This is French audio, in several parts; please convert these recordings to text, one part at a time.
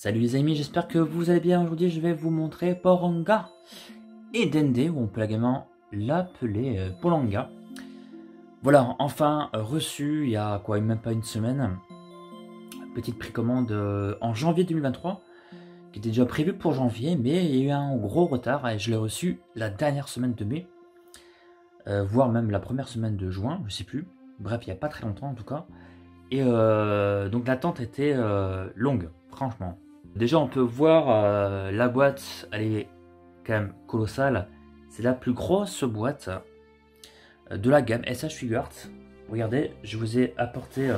Salut les amis, j'espère que vous allez bien. Aujourd'hui je vais vous montrer Poranga et Dende, ou on peut également l'appeler Polanga. Voilà, enfin reçu il y a quoi, même pas une semaine. Petite précommande en janvier 2023, qui était déjà prévue pour janvier, mais il y a eu un gros retard et je l'ai reçu la dernière semaine de mai, voire même la première semaine de juin, je sais plus. Bref, il n'y a pas très longtemps en tout cas. Et donc l'attente était longue, franchement. Déjà on peut voir la boîte, elle est quand même colossale. C'est la plus grosse boîte de la gamme SH Figuarts. Regardez, je vous ai apporté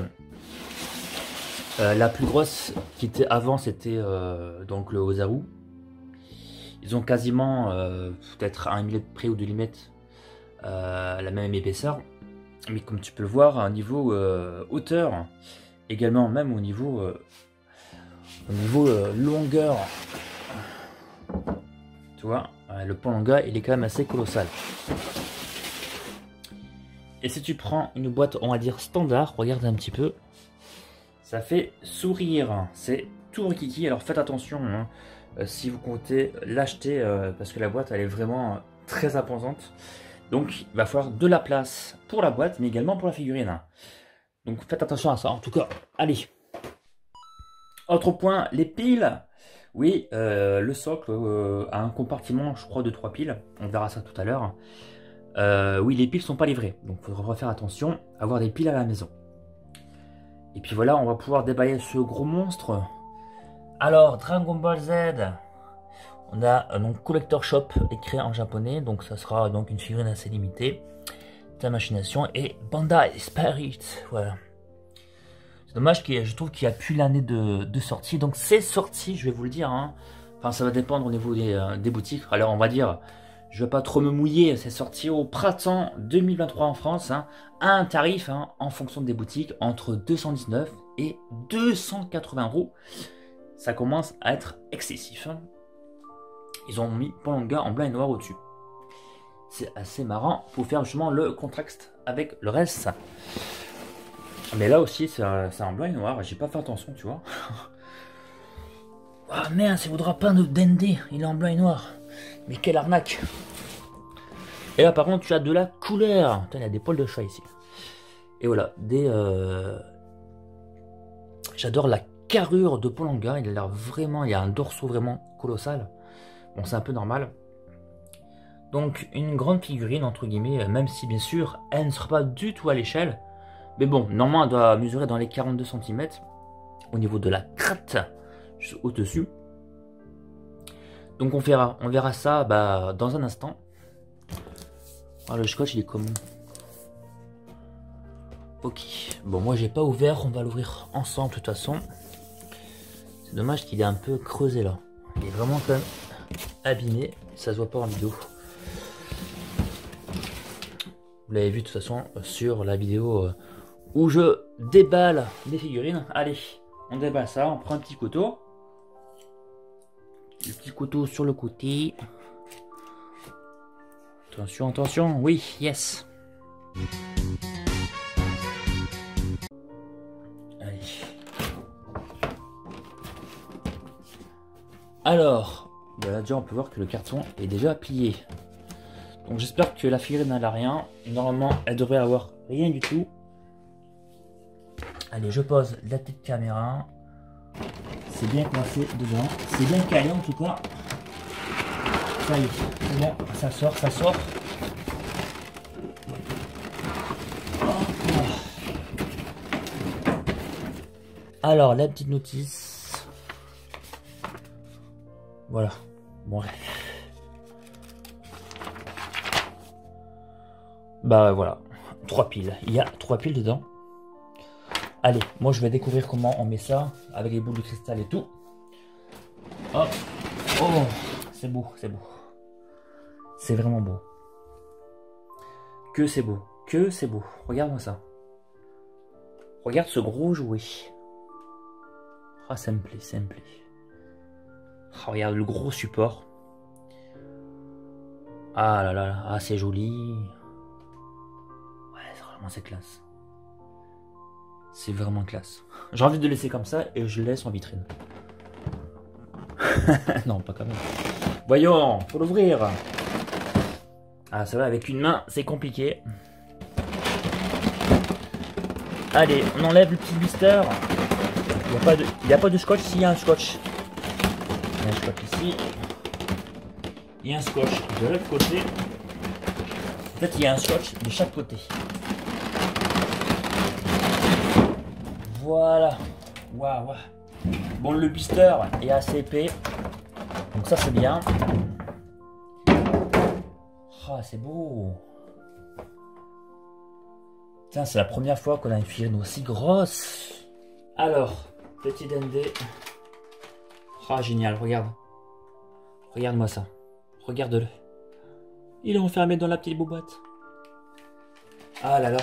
la plus grosse qui était avant, c'était donc le Ozaru. Ils ont quasiment peut-être à 1 mm près ou 2 mm la même épaisseur. Mais comme tu peux le voir, à un niveau hauteur, également même au niveau longueur, tu vois, le Polanga il est quand même assez colossal. Et si tu prends une boîte, on va dire standard, regarde un petit peu, ça fait sourire, c'est tout rikiki. Alors faites attention hein, si vous comptez l'acheter, parce que la boîte elle est vraiment très imposante. Donc il va falloir de la place pour la boîte, mais également pour la figurine. Donc faites attention à ça. En tout cas, allez. Autre point, les piles. Oui, le socle a un compartiment, je crois, de 3 piles. On verra ça tout à l'heure. Oui, les piles sont pas livrées. Donc il faudra faire attention à avoir des piles à la maison. Et puis voilà, on va pouvoir déballer ce gros monstre. Alors, Dragon Ball Z. On a donc Collector Shop écrit en japonais, donc ça sera donc une figurine assez limitée. Ta machination et Bandai Spirit, voilà. C'est dommage je trouve qu'il n'y a plus l'année de sortie, donc c'est sorti, je vais vous le dire. Hein. Enfin, ça va dépendre au niveau des boutiques. Alors on va dire, je ne vais pas trop me mouiller, c'est sorti au printemps 2023 en France, hein, à un tarif hein, en fonction des boutiques entre 219 et 280 €. Ça commence à être excessif. Hein. Ils ont mis Polanga en blanc et noir au-dessus. C'est assez marrant pour faire justement le contraste avec le reste. Mais là aussi, c'est en blanc et noir. J'ai pas fait attention, tu vois. Ah merde, ça voudra pas de Dende. Il est en blanc et noir. Mais quelle arnaque. Et là, par contre, tu as de la couleur. Putain, il y a des poils de chat ici. Et voilà, j'adore la carrure de Polanga. Il a l'air vraiment... Il y a un dorso vraiment colossal. Bon, c'est un peu normal. Donc, une grande figurine, entre guillemets, même si, bien sûr, elle ne sera pas du tout à l'échelle. Mais bon, normalement, elle doit mesurer dans les 42 cm. Au niveau de la crête, juste au-dessus. Donc, on verra ça dans un instant. Ah, le scotch, il est comment? Ok. Bon, moi, j'ai pas ouvert. On va l'ouvrir ensemble, de toute façon. C'est dommage qu'il est un peu creusé, là. Il est vraiment quand même abîmé, ça se voit pas en vidéo. Vous l'avez vu de toute façon sur la vidéo où je déballe des figurines. Allez, on déballe ça, on prend un petit couteau. Le petit couteau sur le côté. Attention, attention, oui, yes. Allez. Alors, là déjà on peut voir que le carton est déjà plié. Donc j'espère que la figurine n'a rien. Normalement elle devrait avoir rien du tout. Allez, je pose la petite caméra. C'est bien coincé dedans. C'est bien calé en tout cas. Ça y est, c'est bon, ça sort, ça sort. Alors la petite notice. Voilà. Bon. Bah voilà, 3 piles. Il y a 3 piles dedans. Allez, moi je vais découvrir comment on met ça avec les boules de cristal et tout. Hop. Oh, c'est beau, c'est beau. C'est vraiment beau. Que c'est beau, que c'est beau. Regarde-moi ça. Regarde ce gros jouet. Ah, ça me plaît, ça me plaît. Oh, regarde le gros support. Ah là là, ah c'est joli. C'est classe. C'est vraiment classe. J'ai envie de le laisser comme ça et je le laisse en vitrine. Non, pas quand même. Voyons, faut l'ouvrir. Ah, ça va, avec une main, c'est compliqué. Allez, on enlève le petit blister. Il n'y a pas de scotch. S'il y a un scotch. Il y a un scotch ici. Il y a un scotch de l'autre côté. En fait, il y a un scotch de chaque côté. Voilà. Waouh. Bon, le blister est assez épais. Donc ça, c'est bien. Ah, c'est beau. Tiens, c'est la première fois qu'on a une figurine aussi grosse. Alors, petit Dende. Ah, génial, regarde. Regarde-moi ça. Regarde-le. Il est enfermé dans la petite boîte. Ah là là.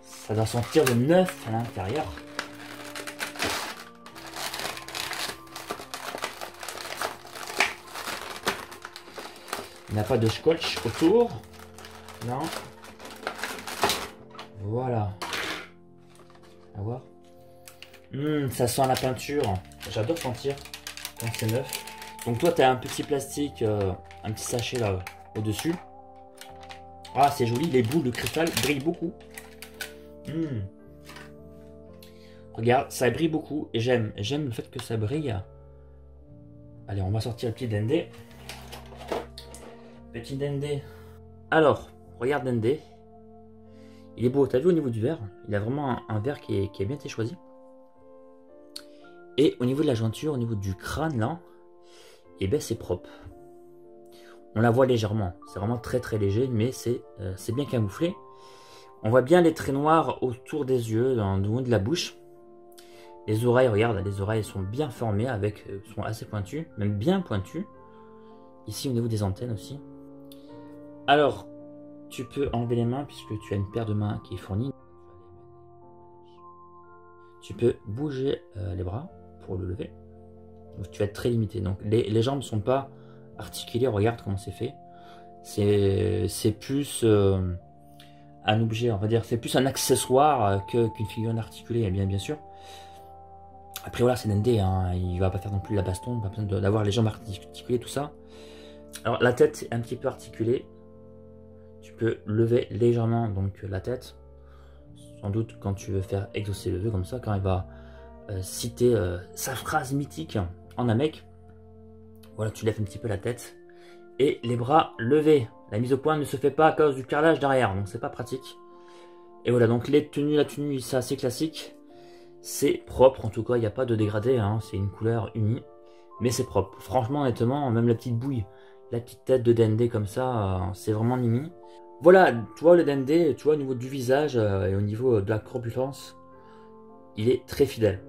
Ça doit sentir le neuf à l'intérieur. Il n'y a pas de scotch autour. Non. Voilà. À voir. Ça sent la peinture. J'adore sentir quand c'est neuf. Donc toi, tu as un petit plastique, un petit sachet là au-dessus. Ah, c'est joli. Les boules de cristal brillent beaucoup. Regarde, ça brille beaucoup. Et j'aime le fait que ça brille. Allez, on va sortir le petit Dende. Petit Dende. Alors, regarde Dende. Il est beau, t'as vu au niveau du verre? Il a vraiment un verre qui a bien été choisi. Et au niveau de la jointure, au niveau du crâne là, et ben c'est propre. On la voit légèrement, c'est vraiment très très léger, mais c'est bien camouflé. On voit bien les traits noirs autour des yeux, dans le haut de la bouche. Les oreilles, regarde, les oreilles sont bien formées, sont assez pointues, même bien pointues. Ici au niveau des antennes aussi. Alors, tu peux enlever les mains puisque tu as une paire de mains qui est fournie. Tu peux bouger les bras pour le lever. Donc tu vas être très limité. Donc les jambes ne sont pas articulées. Regarde comment c'est fait. C'est plus un objet, on va dire. C'est plus un accessoire qu'une figurine articulée, bien sûr. Après voilà, c'est Dende. Hein, il va pas faire non plus la baston. Pas besoin d'avoir les jambes articulées, tout ça. Alors la tête est un petit peu articulée. Tu peux lever légèrement donc la tête. Sans doute quand tu veux faire exaucer le vœu comme ça, quand il va citer sa phrase mythique en Namek. Voilà, tu lèves un petit peu la tête. Et les bras levés. La mise au point ne se fait pas à cause du carrelage derrière, donc c'est pas pratique. Et voilà, donc la tenue c'est assez classique. C'est propre, en tout cas, il n'y a pas de dégradé, hein, c'est une couleur unie. Mais c'est propre. Franchement, honnêtement, même la petite bouille, la petite tête de Dende comme ça, c'est vraiment mimi. Voilà, tu vois le Dende, tu vois au niveau du visage et au niveau de la corpulence, il est très fidèle.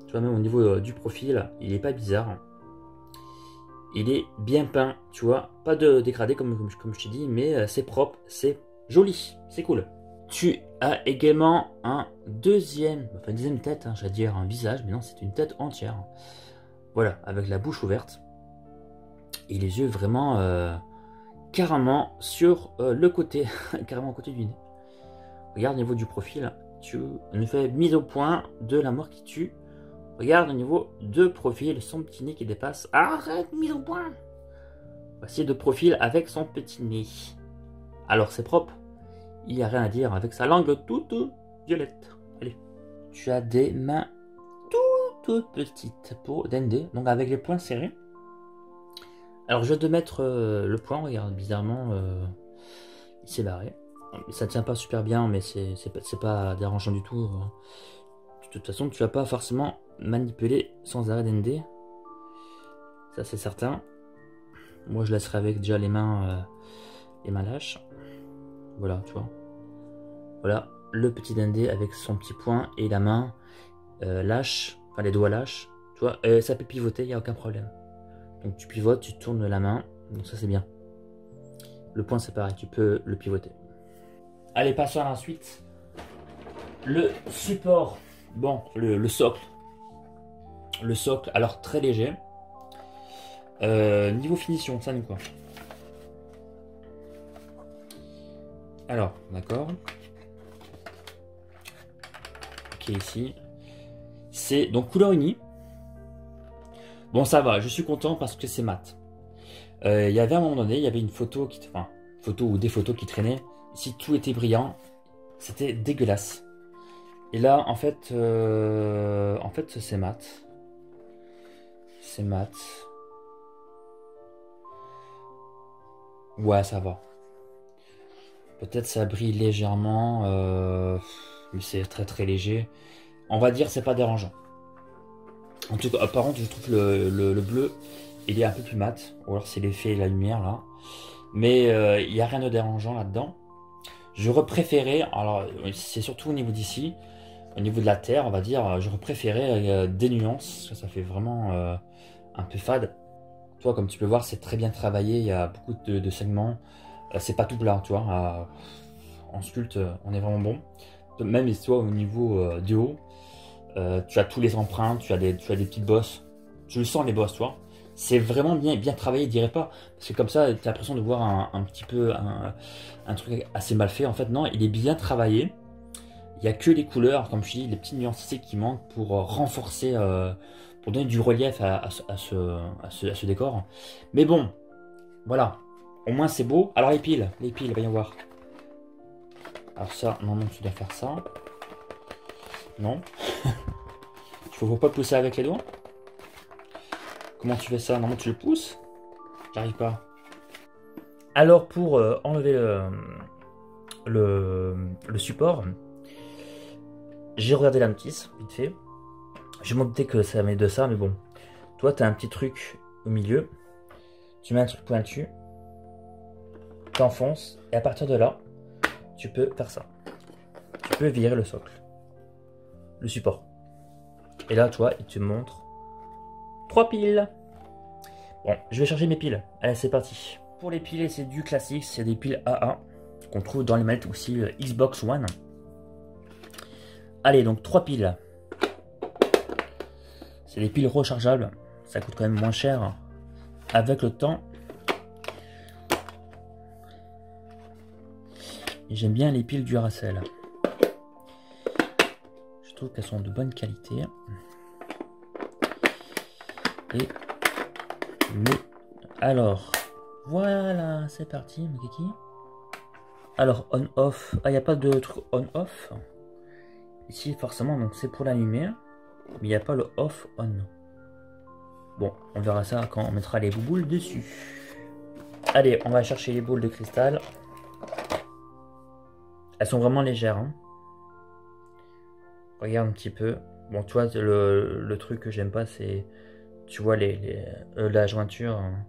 Tu vois, même au niveau du profil, il est pas bizarre. Il est bien peint, tu vois, pas de dégradé comme je t'ai dit, mais c'est propre, c'est joli, c'est cool. Tu as également une deuxième tête, hein, j'allais dire un visage, mais non, c'est une tête entière. Voilà, avec la bouche ouverte. Et les yeux vraiment carrément sur le côté, carrément au côté du nez. Regarde au niveau du profil, tu nous fais mise au point de la mort qui tue. Regarde au niveau de profil, son petit nez qui dépasse. Arrête, mise au point. Voici de profil avec son petit nez. Alors c'est propre. Il n'y a rien à dire avec sa langue toute violette. Allez. Tu as des mains toutes petites pour Dende. Donc avec les poings serrés. Alors je vais te mettre le poing. Regarde, bizarrement, il s'est barré. Ça tient pas super bien, mais c'est pas dérangeant du tout. De toute façon, tu vas pas forcément manipuler sans arrêt Dende. Ça c'est certain. Moi je laisserai avec déjà les mains lâches. Voilà, tu vois. Voilà, le petit Dende avec son petit poing et la main lâche, enfin les doigts lâches. Tu vois, ça peut pivoter, il n'y a aucun problème. Donc tu pivotes, tu tournes la main, donc ça c'est bien. Le poing c'est pareil, tu peux le pivoter. Allez, passons à la suite. Le support. Bon, le socle. Le socle, alors très léger. Niveau finition, ça nous quoi? Alors, d'accord. Ok, ici. C'est donc couleur unie. Bon, ça va, je suis content parce que c'est mat. Il y avait un moment donné, il y avait une photo enfin, photo ou des photos qui traînaient. Si tout était brillant, c'était dégueulasse. Et là, en fait, c'est mat. C'est mat. Ouais, ça va. Peut-être ça brille légèrement, mais c'est très très léger. On va dire c'est pas dérangeant. En tout cas, par contre, je trouve le bleu, il est un peu plus mat. Ou alors c'est l'effet et la lumière là. Mais il n'y a rien de dérangeant là-dedans. J'aurais préféré, alors c'est surtout au niveau d'ici, au niveau de la terre, on va dire, j'aurais préféré des nuances. Ça fait vraiment un peu fade. Toi, comme tu peux voir, c'est très bien travaillé. Il y a beaucoup de segments. C'est pas tout plat, tu vois. En sculpte, on est vraiment bon. Même toi, au niveau du haut, tu as tous les empreintes, tu as des petites bosses. Tu le sens les bosses, tu vois. C'est vraiment bien travaillé, je dirais pas. Parce que comme ça, tu as l'impression de voir un petit peu un truc assez mal fait. En fait, non, il est bien travaillé. Il n'y a que les couleurs, comme je dis, les petites nuances qui manquent pour renforcer, pour donner du relief à ce décor. Mais bon, voilà. Au moins, c'est beau. Alors, les piles, voyons voir. Alors ça, non, tu dois faire ça. Non. Il ne faut pas pousser avec les doigts. Comment tu fais ça? Non, tu le pousses. J'arrive pas. Alors pour enlever le support, j'ai regardé la notice, vite fait. Je m'en doutais que ça met de ça, mais bon. Toi, tu as un petit truc au milieu. Tu mets un truc pointu. Tu enfonces. Et à partir de là, tu peux faire ça. Tu peux virer le socle. Le support. Et là, toi, il te montre 3 piles. Bon, je vais charger mes piles. Allez, c'est parti. Pour les piles, c'est du classique. C'est des piles AA qu'on trouve dans les manettes aussi Xbox One. Allez, donc 3 piles. C'est des piles rechargeables. Ça coûte quand même moins cher avec le temps. Et j'aime bien les piles Duracell. Je trouve qu'elles sont de bonne qualité. Et alors, voilà, c'est parti, mon kiki. Alors, on-off. Ah, il n'y a pas de truc on-off. Ici, forcément, donc c'est pour la lumière. Mais il n'y a pas le off-on. Bon, on verra ça quand on mettra les boules dessus. Allez, on va chercher les boules de cristal. Elles sont vraiment légères. Hein. Regarde un petit peu. Bon, tu vois, le truc que j'aime pas, c'est... Tu vois, la jointure, hein.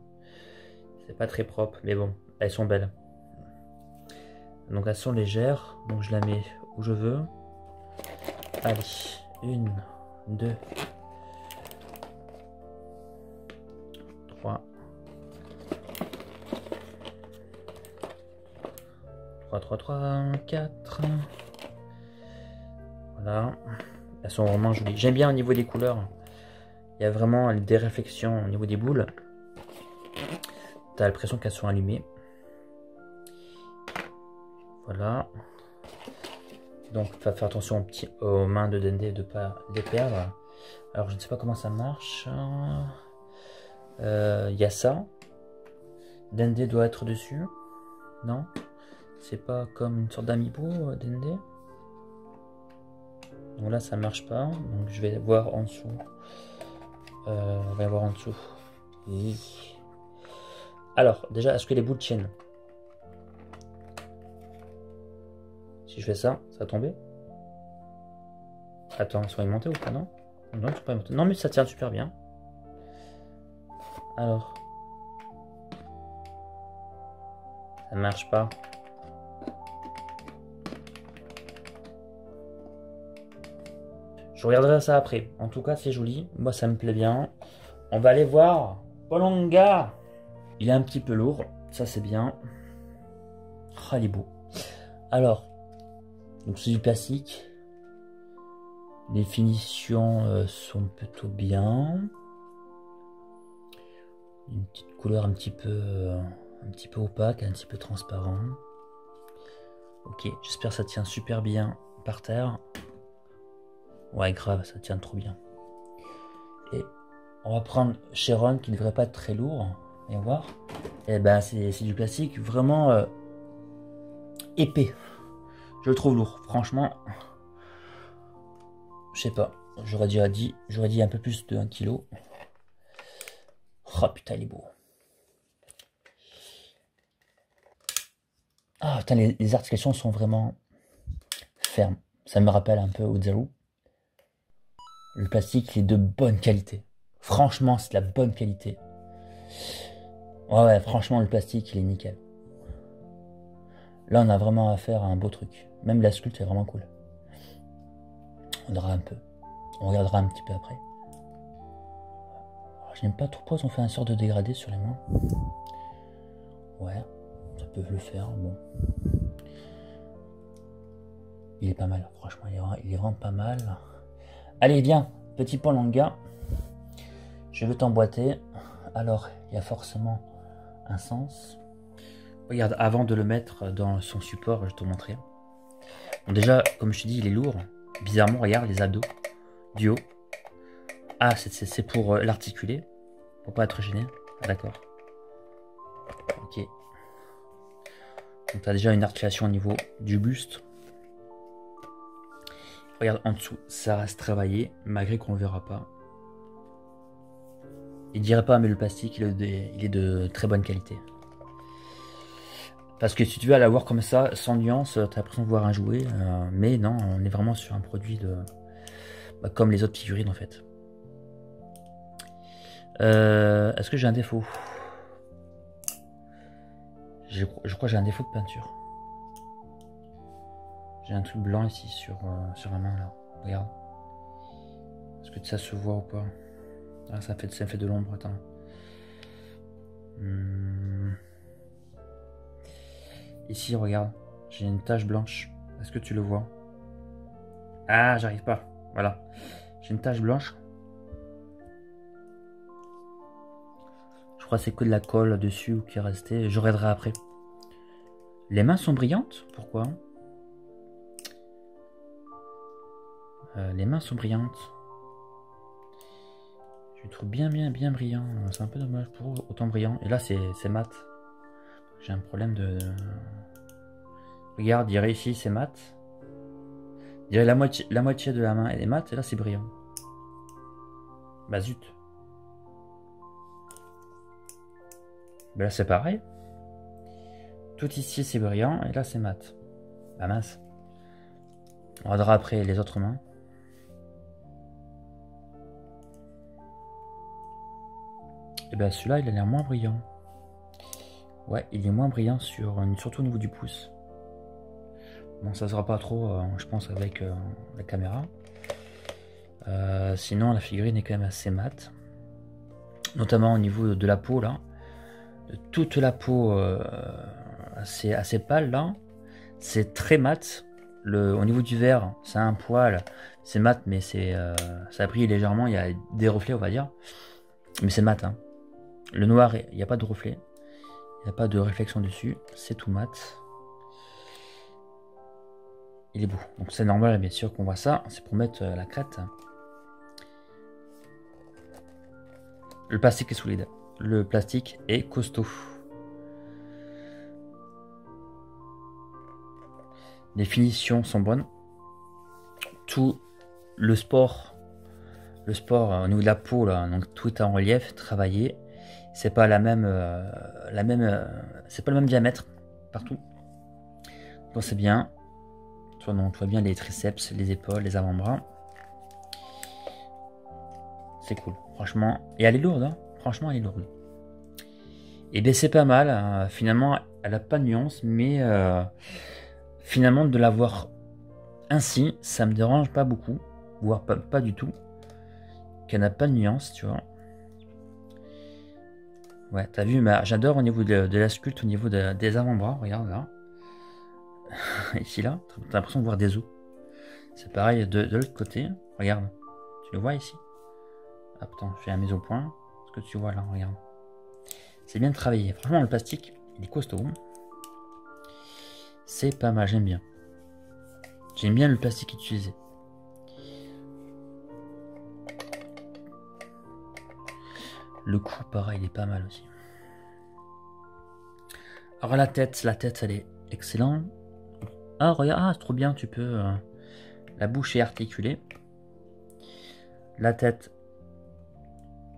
C'est pas très propre, mais bon, elles sont belles. Donc elles sont légères, donc je la mets où je veux. Allez, 1, 2, 3. 3, 4. Voilà. Elles sont vraiment jolies. J'aime bien au niveau des couleurs. Il y a vraiment des réflexions au niveau des boules. T'as l'impression qu'elles sont allumées. Voilà. Donc, il faut faire attention aux mains de Dende de ne pas les perdre. Alors, je ne sais pas comment ça marche. Il y a ça. Dende doit être dessus. Non? C'est pas comme une sorte d'amiibo, Dende? Donc là, ça marche pas. Donc, je vais voir en dessous. On va voir en dessous. Et... Alors, déjà, est-ce que les boules tiennent? Si je fais ça, ça va tomber? Attends, ils sont aimantés ou pas, non? Non, ils sont pas aimantés. Non, mais ça tient super bien. Alors. Ça marche pas. Je regarderai ça après. En tout cas, c'est joli. Moi, ça me plaît bien. On va aller voir Polonga. Il est un petit peu lourd. Ça, c'est bien. Ah, il est beau. Alors, donc c'est du plastique. Les finitions sont plutôt bien. Une petite couleur un petit peu opaque, un petit peu transparent. Ok, j'espère que ça tient super bien par terre. Ouais, grave, ça tient trop bien. Et On va prendre Chiron qui ne devrait pas être très lourd. Et voir. Et ben c'est du plastique vraiment épais. Je le trouve lourd. Franchement, je sais pas. J'aurais dit un peu plus de 1 kg. Oh putain, il est beau. Ah putain, les articulations sont vraiment fermes. Ça me rappelle un peu Ozaru. Le plastique, il est de bonne qualité. Franchement, c'est de la bonne qualité. Ouais, franchement, le plastique, il est nickel. Là, on a vraiment affaire à un beau truc. Même la sculpte est vraiment cool. On verra un peu. On regardera un petit peu après. Je n'aime pas trop pourquoi on fait un sort de dégradé sur les mains. Ouais, ça peut le faire, bon. Il est pas mal, franchement, il est vraiment pas mal. Allez, viens, petit Polanga. Je veux t'emboîter. Alors, il y a forcément un sens. Regarde, avant de le mettre dans son support, je te montrer. Bon, déjà, comme je te dis, il est lourd. Bizarrement, regarde les abdos du haut. Ah, c'est pour l'articuler. Pour pas être gêné. Ah, d'accord. Ok. Donc, tu as déjà une articulation au niveau du buste. Regarde en dessous, ça reste travaillé, malgré qu'on ne le verra pas. Il dirait pas, mais le plastique, il est de très bonne qualité. Parce que si tu veux aller voir comme ça, sans nuance, tu as l'impression de voir un jouet. Mais non, on est vraiment sur un produit comme les autres figurines en fait. Est-ce que j'ai un défaut? Je crois que j'ai un défaut de peinture. J'ai un truc blanc ici sur la main là. Regarde. Est-ce que ça se voit ou pas? Ah, ça fait de l'ombre, attends. Ici, regarde. J'ai une tache blanche. Est-ce que tu le vois? Ah, j'arrive pas. Voilà. J'ai une tache blanche. Je crois que c'est que de la colle dessus qui est restée. Je regarderai après. Les mains sont brillantes? Pourquoi? Les mains sont brillantes. Je trouve bien brillant. C'est un peu dommage pour autant brillant. Et là, c'est mat. J'ai un problème de... Regarde, dirait ici, c'est mat. Dirait la moitié de la main, elle est mat. Et là, c'est brillant. Bah zut. Bah là, c'est pareil. Tout ici, c'est brillant. Et là, c'est mat. Bah mince. On regardera après les autres mains. Et ben celui-là, il a l'air moins brillant. Ouais, il est moins brillant surtout au niveau du pouce. Bon, ça se voit pas trop, je pense, avec la caméra. Sinon, la figurine est quand même assez mate. Notamment au niveau de la peau, là. De toute la peau assez pâle, là. C'est très mat. Au niveau du verre, c'est un poil. C'est mat, mais ça brille légèrement. Il y a des reflets, on va dire. Mais c'est mat, hein. Le noir, il n'y a pas de reflet. Il n'y a pas de réflexion dessus. C'est tout mat. Il est beau. Donc c'est normal, bien sûr, qu'on voit ça. C'est pour mettre la crête. Le plastique est solide. Le plastique est costaud. Les finitions sont bonnes. Tout le sport au niveau de la peau, là, donc tout est en relief, travaillé. C'est pas c'est pas le même diamètre partout. Donc c'est bien. On voit bien les triceps, les épaules, les avant-bras. C'est cool, franchement. Et elle est lourde, hein. Franchement, elle est lourde. Et bien c'est pas mal. Finalement, elle a pas de nuance, mais finalement de l'avoir ainsi, ça me dérange pas beaucoup, voire pas du tout. Qu'elle n'a pas de nuance, tu vois. Ouais, t'as vu, j'adore au niveau de la sculpte, au niveau des avant-bras, regarde là. Ici là, t'as l'impression de voir des os. C'est pareil de l'autre côté, regarde. Tu le vois ici? Ah putain, je fais la mise au point. Ce que tu vois là, regarde. C'est bien travaillé. Franchement, le plastique, il est costaud. C'est pas mal, j'aime bien. J'aime bien le plastique utilisé. Le cou, pareil, il est pas mal aussi. Alors la tête, elle est excellente. Ah, regarde, ah, c'est trop bien, tu peux... la bouche est articulée. La tête...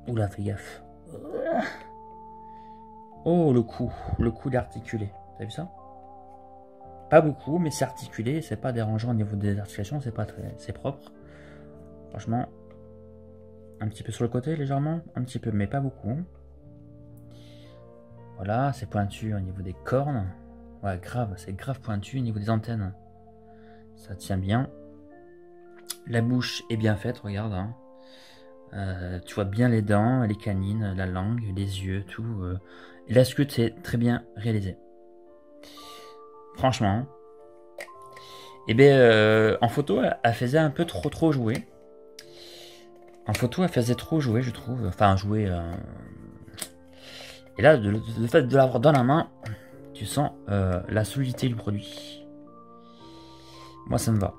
Oula, fais gaffe. Oh, le cou il est articulé. T'as vu ça? Pas beaucoup, mais c'est articulé, c'est pas dérangeant au niveau des articulations, c'est pas très... c'est propre. Franchement, un petit peu sur le côté, légèrement, un petit peu, mais pas beaucoup. Voilà, c'est pointu au niveau des cornes. Ouais, grave, c'est grave pointu au niveau des antennes. Ça tient bien. La bouche est bien faite, regarde. Hein. Tu vois bien les dents, les canines, la langue, les yeux, tout. Et la sculpte est très bien réalisée. Franchement. Et bien, en photo, elle faisait un peu trop jouer. En photo, elle faisait trop jouer, je trouve. Enfin, jouer... Et là, le fait de l'avoir dans la main, tu sens la solidité du produit. Moi, ça me va.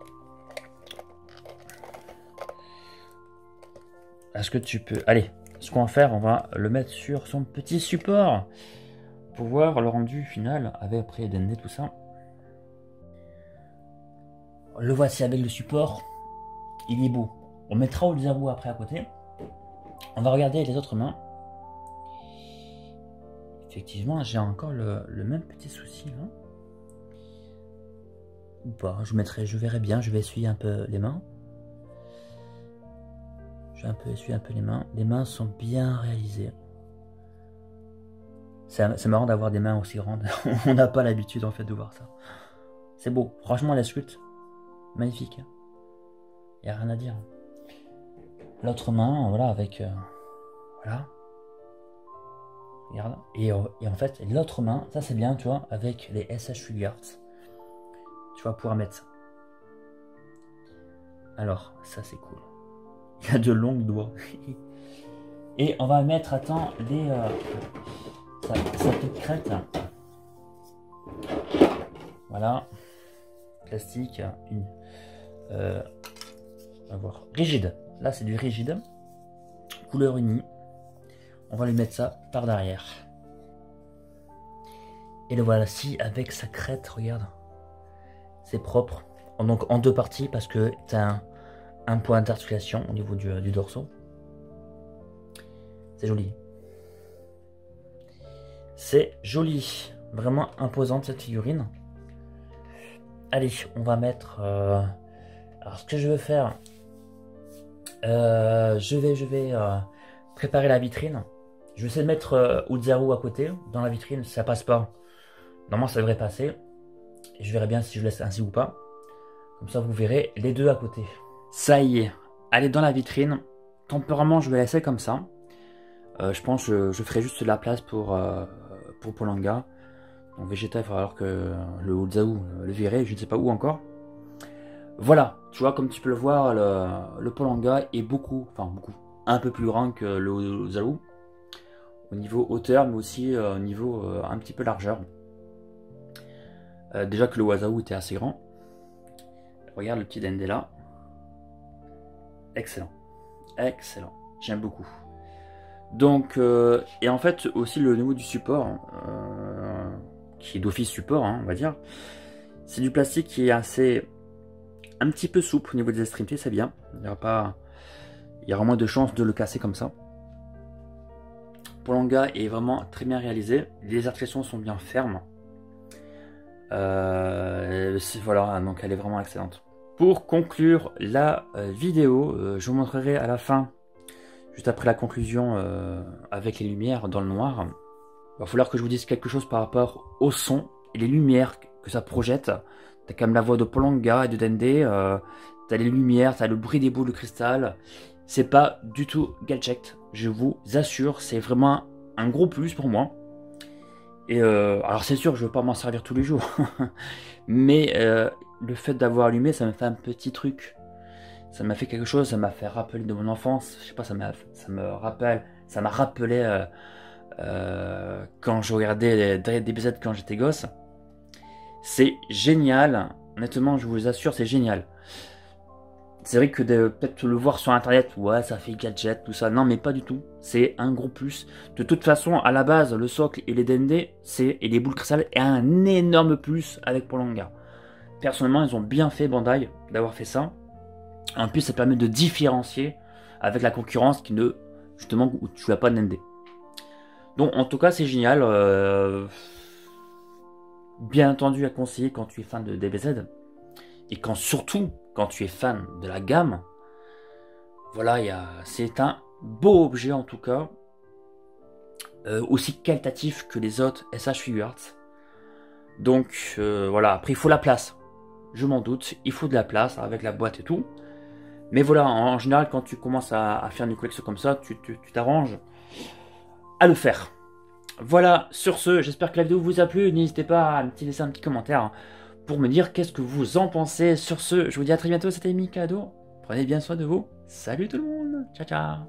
Est-ce que tu peux... Allez, ce qu'on va faire, on va le mettre sur son petit support pour voir le rendu final avec après DND, tout ça. Le voici avec le support. Il est beau. On mettra au Zabu après à côté. On va regarder les autres mains. Effectivement, j'ai encore le même petit souci là. Ou pas, je verrai bien, je vais essuyer un peu les mains. Je vais essuyer un peu les mains. Les mains sont bien réalisées. C'est marrant d'avoir des mains aussi grandes. On n'a pas l'habitude en fait de voir ça. C'est beau, franchement la sculpte, magnifique. Il n'y a rien à dire. L'autre main, voilà, avec... voilà. Regarde. Et en fait, l'autre main, ça c'est bien, tu vois, avec les SH Figures. Tu vas pouvoir mettre ça. Alors, ça c'est cool. Il y a de longs doigts. Et on va mettre, attends, sa petite crête. Voilà. Plastique. On va voir. Rigide. Là, c'est du rigide. Couleur unie. On va lui mettre ça par derrière. Et le voici avec sa crête, regarde. C'est propre. Donc en deux parties parce que tu as un point d'articulation au niveau du dorsaux. C'est joli. C'est joli. Vraiment imposante cette figurine. Allez, on va mettre... Alors ce que je veux faire... je vais préparer la vitrine. Je vais essayer de mettre Uzaru à côté, dans la vitrine, si ça passe pas. Normalement ça devrait passer. Et je verrai bien si je laisse ainsi ou pas. Comme ça vous verrez les deux à côté. Ça y est, elle est dans la vitrine. Temporairement je vais laisser comme ça. Je pense que je ferai juste la place pour Polanga. Donc Vegeta, il va falloir que le Uzaru le virer, je ne sais pas où encore. Voilà, tu vois, comme tu peux le voir, le Polanga est un peu plus grand que le Uzaru. Au niveau hauteur, mais aussi au niveau un petit peu largeur. Déjà que le Uzaru était assez grand. Regarde le petit Dende là. Excellent. Excellent. J'aime beaucoup. Donc, et en fait, aussi le niveau du support, qui est d'office support, hein, on va dire. C'est du plastique qui est un petit peu souple au niveau des extrémités, c'est bien. Il y aura moins de chances de le casser comme ça. Polanga est vraiment très bien réalisé. Les articulations sont bien fermes. Voilà, donc elle est vraiment excellente. Pour conclure la vidéo, je vous montrerai à la fin, juste après la conclusion avec les lumières dans le noir. Il va falloir que je vous dise quelque chose par rapport au son et les lumières que ça projette. T'as quand même la voix de Polanga et de Dende, t'as les lumières, t'as le bruit des boules de cristal. C'est pas du tout gadget, je vous assure, c'est vraiment un gros plus pour moi. Et alors c'est sûr, je ne veux pas m'en servir tous les jours, mais le fait d'avoir allumé, ça m'a fait un petit truc. Ça m'a fait quelque chose, ça m'a fait rappeler de mon enfance. Je sais pas, ça m'a rappelé quand je regardais des épisodes quand j'étais gosse. C'est génial, honnêtement, je vous assure, c'est génial. C'est vrai que peut-être le voir sur internet, ouais, ça fait gadget, tout ça. Non, mais pas du tout. C'est un gros plus. De toute façon, à la base, le socle et les dende, et les boules cristal est un énorme plus avec Polanga. Personnellement, ils ont bien fait Bandai d'avoir fait ça. En plus, ça permet de différencier avec la concurrence qui ne, justement, où tu n'as pas de dende. Donc, en tout cas, c'est génial. Bien entendu, à conseiller quand tu es fan de DBZ. Et surtout, quand tu es fan de la gamme. Voilà, c'est un beau objet en tout cas, aussi qualitatif que les autres SH Figuarts. Donc voilà, après il faut la place, je m'en doute, il faut de la place avec la boîte et tout. Mais voilà, en général quand tu commences à faire une collection comme ça, tu t'arranges à le faire. Voilà, sur ce, j'espère que la vidéo vous a plu, n'hésitez pas à me laisser un petit commentaire pour me dire qu'est-ce que vous en pensez. Sur ce, je vous dis à très bientôt, c'était Mikado, prenez bien soin de vous, salut tout le monde, ciao ciao.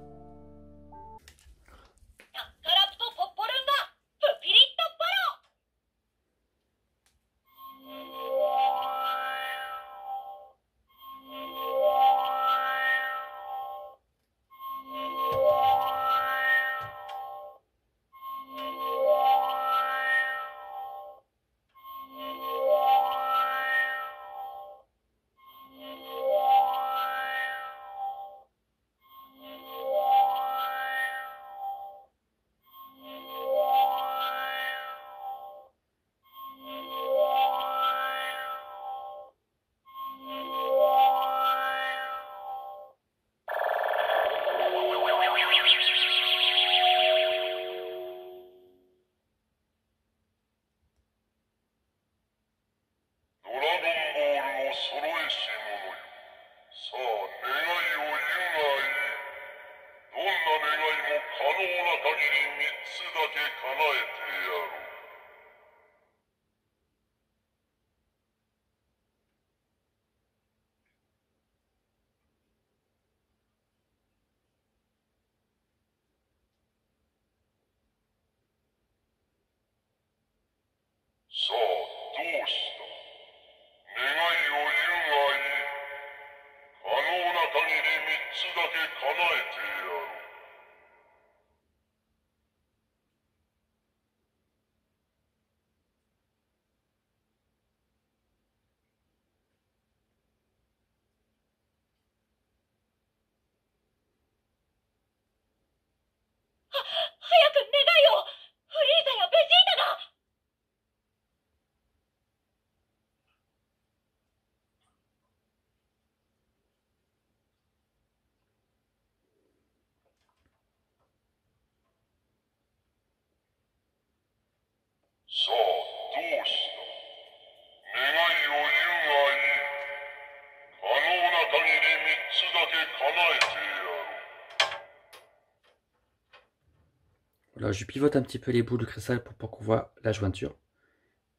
Voilà, je pivote un petit peu les boules de cristal pour qu'on voit la jointure.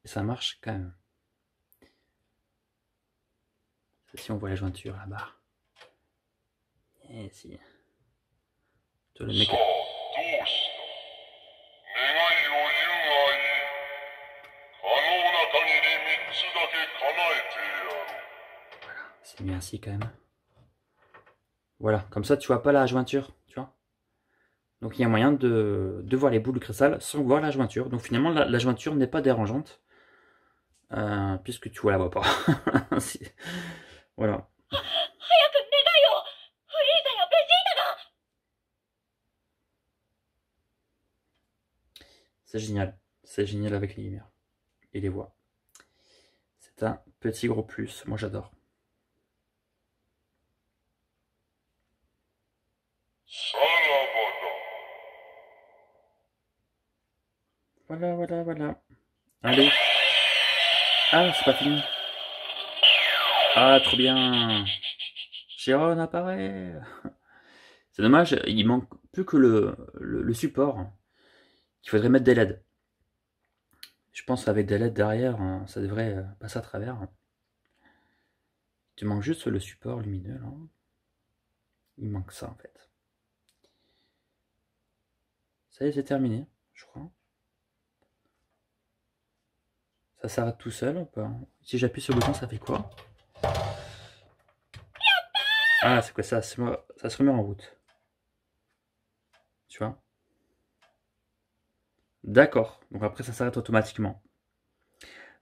Et ça marche quand même. Si on voit la jointure là-bas. Et si. Le mec... Voilà, c'est mieux ainsi quand même. Voilà, comme ça tu vois pas la jointure, tu vois. Donc il y a moyen de voir les boules de cristal sans voir la jointure. Donc finalement la jointure n'est pas dérangeante. Puisque tu la vois pas. Voilà. C'est génial avec les lumières et les voix. C'est un petit gros plus, moi j'adore. Voilà. Allez. Ah, c'est pas fini. Ah, trop bien. Chiron apparaît. C'est dommage, il manque plus que le support. Il faudrait mettre des LED. Je pense qu'avec des LED derrière, ça devrait passer à travers. Tu manques juste le support lumineux là. Il manque ça en fait. Ça y est, c'est terminé, je crois. Ça s'arrête tout seul ou pas? Si j'appuie sur le bouton, ça fait quoi? Ah, c'est quoi ça? Ça se remet en route. Tu vois? D'accord. Donc après, ça s'arrête automatiquement.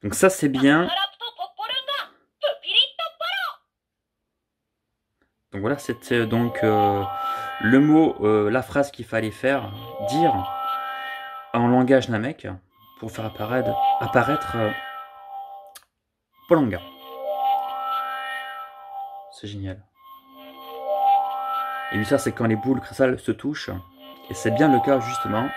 Donc ça, c'est bien. Donc voilà, c'était donc le mot, la phrase qu'il fallait dire en langage namek pour faire apparaître Polanga. C'est génial. Et puis ça, c'est quand les boules cristal se touchent. Et c'est bien le cas, justement.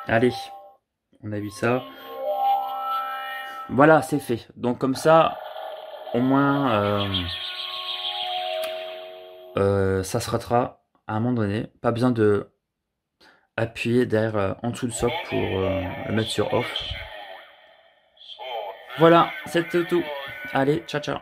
Allez, on a vu ça. Voilà, c'est fait. Donc comme ça, au moins, ça se ratera à un moment donné. Pas besoin de appuyer derrière en dessous le socle pour le mettre sur off. Voilà, c'est tout. Allez, ciao ciao.